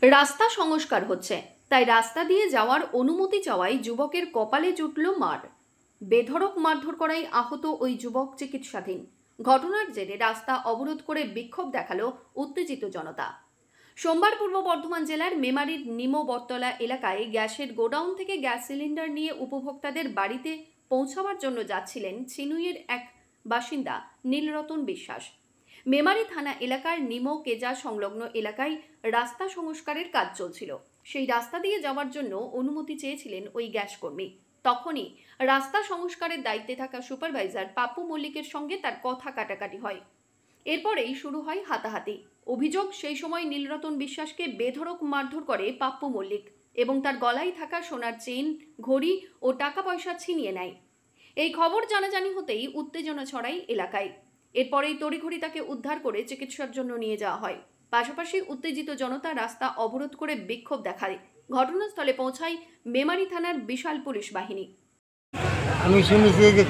রাস্তা সংস্কার হচ্ছে, তাই রাস্তা দিয়ে যাওয়ার অনুমতি চাওয়ায় যুবকের কপালে জুটল মার। বেধড়ক মারধর করায় আহত ওই যুবক চিকিৎসাধীন। ঘটনার জেরে রাস্তা অবরোধ করে বিক্ষোভ দেখালো উত্তেজিত জনতা। সোমবার পূর্ব বর্ধমান জেলার মেমারির নিমো বটতলা এলাকায় গ্যাসের গোডাউন থেকে গ্যাস সিলিন্ডার নিয়ে উপভোক্তাদের বাড়িতে পৌঁছাবার জন্য যাচ্ছিলেন ছিনুইয়ের এক বাসিন্দা নীলরতন বিশ্বাস। মেমারি থানা এলাকার নিমো কেজা সংলগ্ন এলাকায় রাস্তা সংস্কারের কাজ চলছিল। সেই রাস্তা দিয়ে যাওয়ার জন্য অনুমতি চেয়েছিলেন ওই গ্যাস কর্মী। তখনই রাস্তা সংস্কারের দায়িত্বে থাকা সুপারভাইজার পাপ্পু মল্লিকের সঙ্গে তার কথা কাটাকাটি হয়। এরপরেই শুরু হয় হাতাহাতি। অভিযোগ, সেই সময় নীলরতন বিশ্বাসকে বেধড়ক মারধর করে পাপ্পু মল্লিক এবং তার গলায় থাকা সোনার চেইন, ঘড়ি ও টাকা পয়সা ছিনিয়ে নেয়। এই খবর জানাজানি হতেই উত্তেজনা ছড়ায় এলাকায়। এরপরেই তড়িঘড়ি তাকে উদ্ধার করে চিকিৎসার জন্য নিয়ে যাওয়া হয়। পাশাপাশি উত্তেজিত জনতা রাস্তা অবরোধ করে বিক্ষোভ দেখায়। ঘটনাস্থলে পৌঁছায় মেমারি থানার বিশাল পুলিশ বাহিনী। আমি শুনেছি যে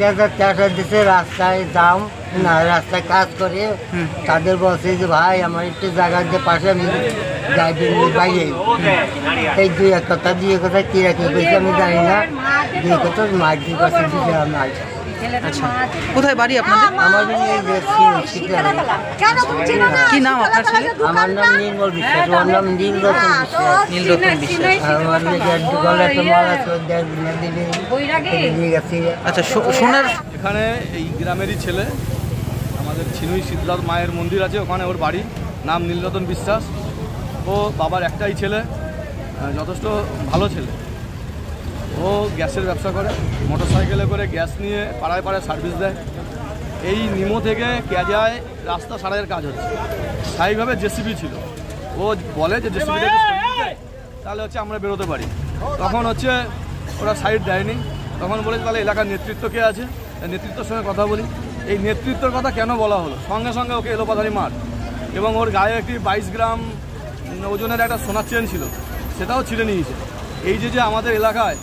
দেশে রাস্তায় যাও না, রাস্তায় কাজ করে তাদের বলছে যে ভাই আমার একটু জায়গার যে পাশে আমি বাইরে এই দুই এক কথা কি রাখি বলছি আমি জানি না, দুই কথা মার দুই পাশে দিতে আমার। আচ্ছা, কোথায় বাড়ি আপনাদের? আমার কি নাম আপনার ছেলে? আমার নাম নির্মল বিশ্বাস, ওর নাম নীলরতন বিশ্বাস। নীলরতন বিশ্বাস। আচ্ছা, সোনার এখানে এই গ্রামেরই ছেলে, আমাদের ছিনুই শীতলার মায়ের মন্দির আছে, ওখানে ওর বাড়ি। নাম নীলরতন বিশ্বাস। ও বাবার একটাই ছেলে, যথেষ্ট ভালো ছেলে। ও গ্যাসের ব্যবসা করে, মোটরসাইকেলে করে গ্যাস নিয়ে পাড়ায় পাড়ায় সার্ভিস দেয়। এই নিমো থেকে কেজায় রাস্তা সারাইয়ের কাজ হচ্ছে। স্থায়ীভাবে জেসিবি ছিল। ও বলে যে জেসিবি তাহলে হচ্ছে আমরা বেরোতে পারি। তখন হচ্ছে ওরা সাইড দেয়নি। তখন বলেছে তাহলে এলাকার নেতৃত্ব কে আছে, নেতৃত্বের সঙ্গে কথা বলি। এই নেতৃত্বের কথা কেন বলা হলো, সঙ্গে সঙ্গে ওকে এলোপাথারি মার, এবং ওর গায়ে একটি 22 গ্রাম ওজনের একটা সোনার চেন ছিল, সেটাও ছিঁড়ে নিয়েছে। এই যে আমাদের এলাকায়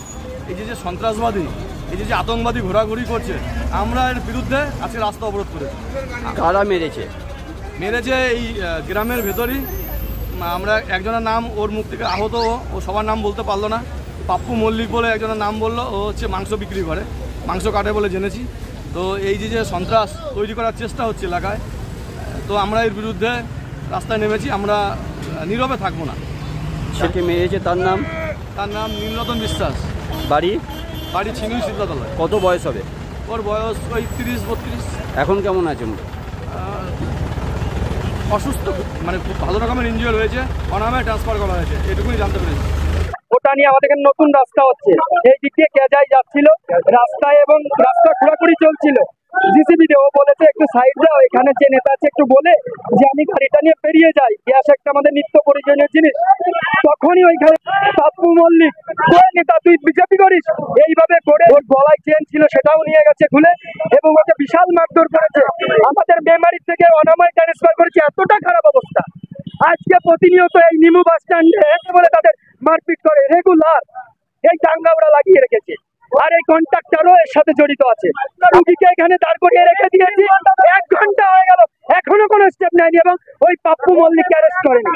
এই যে সন্ত্রাসবাদী, এই যে আতঙ্কবাদী ঘোরাঘুরি করছে, আমরা এর বিরুদ্ধে আজকে রাস্তা অবরোধ করেছি। কারা মেরেছে? এই গ্রামের ভেতরই। আমরা একজনের নাম, ওর মুখ থেকে আহত, ও সবার নাম বলতে পারলো না। পাপ্পু মল্লিক বলে একজনের নাম বললো, ও হচ্ছে মাংস বিক্রি করে, মাংস কাটে বলে জেনেছি। তো এই যে সন্ত্রাস তৈরি করার চেষ্টা হচ্ছে এলাকায়, তো আমরা এর বিরুদ্ধে রাস্তায় নেমেছি। আমরা নীরবে থাকবো না। সেকে মেরেছে তার নাম? তার নাম নীলরতন বিশ্বাস। বাড়ি ছিনুই শীতলাতলায়। কত বয়স হবে ওর? বয়স ওই 30-32। এখন কেমন আছে? অসুস্থ, মানে খুব ভালো রকমের ইনজিওর হয়েছে, অনামে ট্রান্সফার করা হয়েছে, এটুকুই জানতে পেরেছি। ওটা নিয়ে আমাদের নতুন রাস্তা হচ্ছে, এই দিক দিয়ে কেজাই যাচ্ছিল রাস্তায় এবং রাস্তা খোঁড়াখুড়ি চলছিল। জিসিবি দিয়ে ও বলেছে একটু সাইড দাও, এখানে যে নেতা আছে একটু বলে যে আমি গাড়িটা নিয়ে বেরিয়ে যাই, গ্যাস একটা আমাদের নিত্য প্রয়োজনীয় জিনিস। তখনই ওইখানে পাপ্পু মল্লিক, নেতা তুই বিজেপি করিস, এইভাবে করে ওর গলায় চেন ছিল সেটাও নিয়ে গেছে খুলে, এবং ওকে বিশাল মারধর করেছে। আমাদের মেমারি থেকে অনাময় ট্রান্সফার করেছে। এতটা খারাপ অবস্থা। আজকে প্রতিনিয়ত এই নিমু বাস স্ট্যান্ডে বলে তাদের মারপিট করে রেগুলার, এই দাঙ্গা ওরা লাগিয়ে রেখেছে। আর এই কন্ট্রাক্টরও এর সাথে জড়িত আছে। রুগীকে এখানে দাঁড় করিয়ে রেখে দিয়েছি, 1 ঘন্টা হয়ে গেল, এখনো কোনো স্টেপ নেয়নি, এবং ওই পাপ্পু মল্লিককে অ্যারেস্ট করেনি।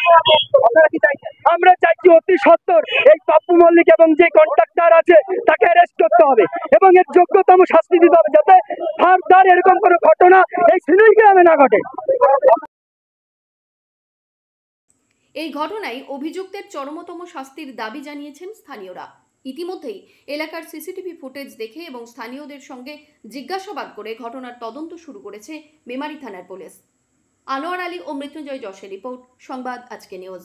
আমরা চাইছি অতি সত্বর এই পাপ্পু মল্লিক এবং যে কন্ট্রাক্টর আছে তাকে অ্যারেস্ট করতে হবে এবং এর যোগ্যতম শাস্তি দিতে হবে, যাতে ফার্দার এরকম কোনো ঘটনা এই ছিনুই গ্রামে না ঘটে। এই ঘটনায় অভিযুক্তের চরমতম শাস্তির দাবি জানিয়েছেন স্থানীয়রা। ইতিমধ্যেই এলাকার সিসিটিভি ফুটেজ দেখে এবং স্থানীয়দের সঙ্গে জিজ্ঞাসাবাদ করে ঘটনার তদন্ত শুরু করেছে মেমারি থানার পুলিশ। আনোয়ার আলী ও মৃত্যুঞ্জয় যশের রিপোর্ট, সংবাদ আজকে নিউজ।